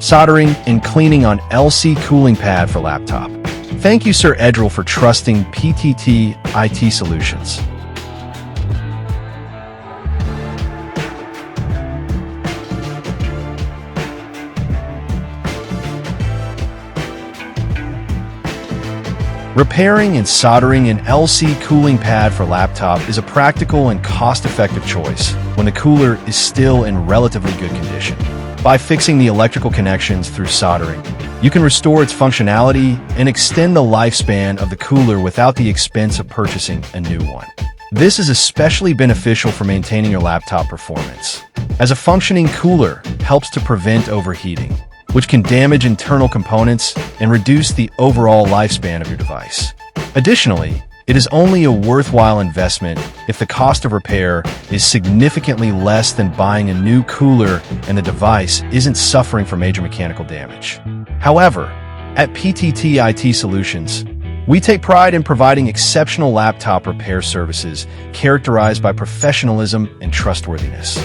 soldering, and cleaning on LC cooling pad for laptop. Thank you, Sir Edril, for trusting PTT IT Solutions. Repairing and soldering an LC cooling pad for laptop is a practical and cost-effective choice when the cooler is still in relatively good condition. By fixing the electrical connections through soldering, you can restore its functionality and extend the lifespan of the cooler without the expense of purchasing a new one. This is especially beneficial for maintaining your laptop performance, as a functioning cooler helps to prevent overheating, which can damage internal components and reduce the overall lifespan of your device. Additionally, it is only a worthwhile investment if the cost of repair is significantly less than buying a new cooler and the device isn't suffering from major mechanical damage. However, at PTT IT Solutions, we take pride in providing exceptional laptop repair services characterized by professionalism and trustworthiness.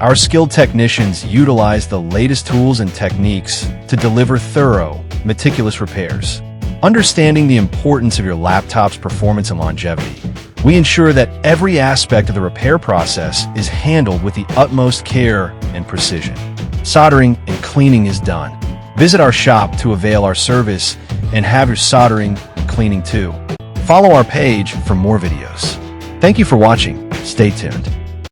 Our skilled technicians utilize the latest tools and techniques to deliver thorough, meticulous repairs. Understanding the importance of your laptop's performance and longevity, we ensure that every aspect of the repair process is handled with the utmost care and precision. Soldering and cleaning is done. Visit our shop to avail our service and have your soldering and cleaning too. Follow our page for more videos. Thank you for watching. Stay tuned.